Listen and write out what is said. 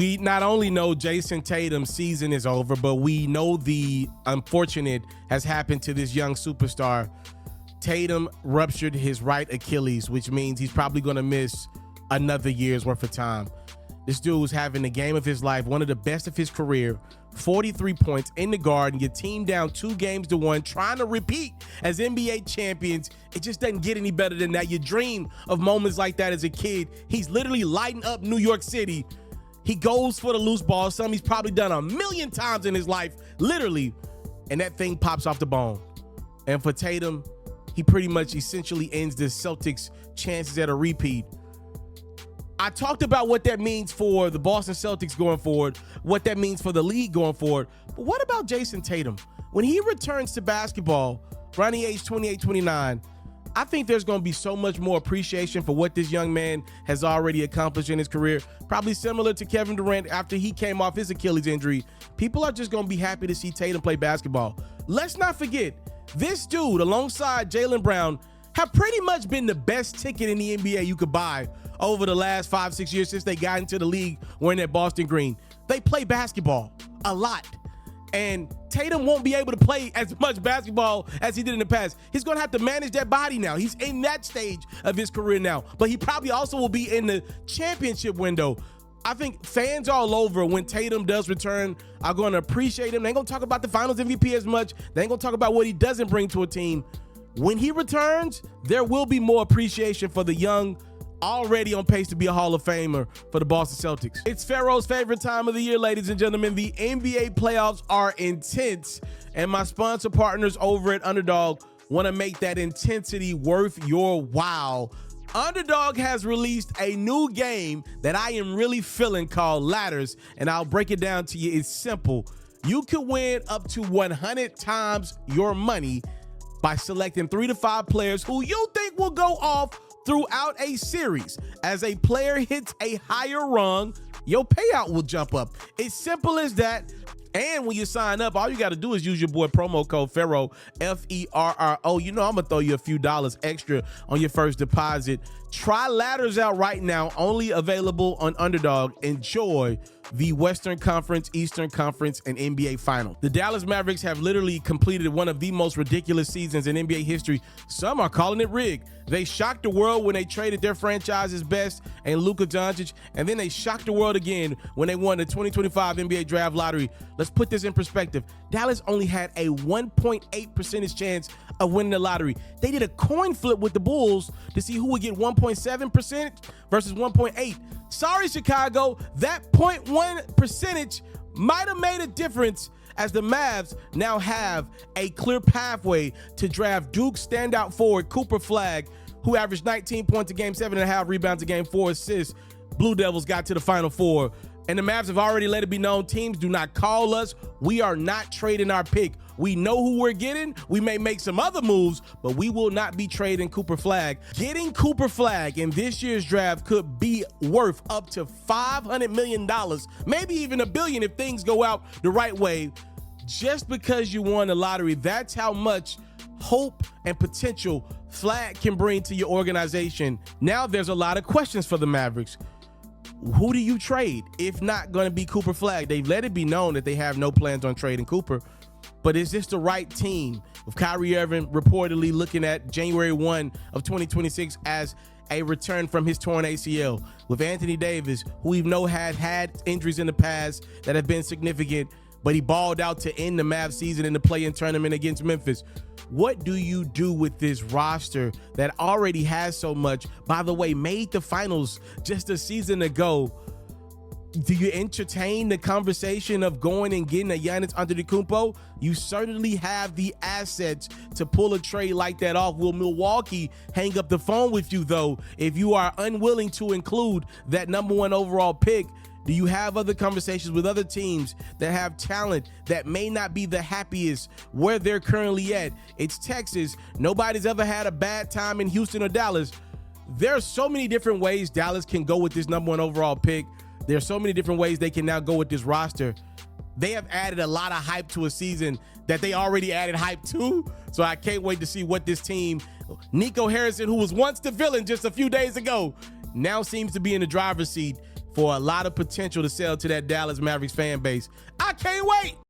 We not only know Jayson Tatum's season is over, but we know the unfortunate has happened to this young superstar. Tatum ruptured his right Achilles, which means he's probably going to miss another year's worth of time. This dude was having the game of his life, one of the best of his career, 43 points in the Garden, your team down 2-1, trying to repeat as NBA champions. It just doesn't get any better than that. You dream of moments like that as a kid. He's literally lighting up New York City. He goes for the loose ball, something he's probably done a million times in his life, literally, and that thing pops off the bone. And for Tatum, he pretty much essentially ends the Celtics' chances at a repeat. I talked about what that means for the Boston Celtics going forward, what that means for the league going forward, but what about Jayson Tatum? When he returns to basketball, around the age 28, 29, I think there's going to be so much more appreciation for what this young man has already accomplished in his career. Probably similar to Kevin Durant after he came off his Achilles injury. People are just going to be happy to see Tatum play basketball. Let's not forget, this dude, alongside Jaylen Brown, have pretty much been the best ticket in the NBA you could buy over the last 5-6 years since they got into the league wearing that Boston green. They play basketball a lot. And Tatum won't be able to play as much basketball as he did in the past. He's going to have to manage that body now. He's in that stage of his career now. But he probably also will be in the championship window. I think fans all over, when Tatum does return, are going to appreciate him. They ain't going to talk about the finals MVP as much. They ain't going to talk about what he doesn't bring to a team. When he returns, there will be more appreciation for the young, already on pace to be a Hall of Famer for the Boston Celtics. It's FERRO's favorite time of the year, ladies and gentlemen. The NBA playoffs are intense, and my sponsor partners over at Underdog want to make that intensity worth your while. Underdog has released a new game that I am really feeling called Ladders, and I'll break it down to you. It's simple. You can win up to 100 times your money by selecting 3 to 5 players who you think will go off throughout a series. As a player hits a higher rung, your payout will jump up. It's simple as that. And when you sign up, all you got to do is use your boy promo code FERRO, F-E-R-R-O. You know I'm going to throw you a few dollars extra on your first deposit. Try Ladders out right now, only available on Underdog. Enjoy the Western Conference, Eastern Conference, and NBA Final. The Dallas Mavericks have literally completed one of the most ridiculous seasons in NBA history. Some are calling it rigged. They shocked the world when they traded their franchise's best and Luka Doncic, and then they shocked the world again when they won the 2025 NBA Draft Lottery. Let's put this in perspective. Dallas only had a 1.8% chance of winning the lottery. They did a coin flip with the Bulls to see who would get 1.7% versus 1.8. Sorry, Chicago, that 0.1% might have made a difference, as the Mavs now have a clear pathway to draft Duke standout forward Cooper Flagg, who averaged 19 points a game, 7.5 rebounds a game, 4 assists. Blue Devils got to the Final Four. And the Mavs have already let it be known, teams do not call us. We are not trading our pick. We know who we're getting. We may make some other moves, but we will not be trading Cooper Flagg. Getting Cooper Flagg in this year's draft could be worth up to $500 million, maybe even $1 billion if things go out the right way. Just because you won the lottery, that's how much hope and potential Flagg can bring to your organization. Now there's a lot of questions for the Mavericks. Who do you trade if not going to be Cooper Flagg? They've let it be known that they have no plans on trading Cooper, but is this the right team? With Kyrie Irving reportedly looking at January 1 of 2026 as a return from his torn ACL, with Anthony Davis, who we've know had injuries in the past that have been significant, but he balled out to end the Mavs season in the play-in tournament against Memphis. What do you do with this roster that already has so much? By the way, made the finals just a season ago. Do you entertain the conversation of going and getting a Giannis Antetokounmpo? You certainly have the assets to pull a trade like that off. Will Milwaukee hang up the phone with you, though, if you are unwilling to include that #1 overall pick? Do you have other conversations with other teams that have talent that may not be the happiest where they're currently at? It's Texas. Nobody's ever had a bad time in Houston or Dallas. There are so many different ways Dallas can go with this #1 overall pick. There are so many different ways they can now go with this roster. They have added a lot of hype to a season that they already added hype to. So I can't wait to see what this team, Nico Harrison, who was once the villain just a few days ago, now seems to be in the driver's seat. for a lot of potential to sell to that Dallas Mavericks fan base. I can't wait.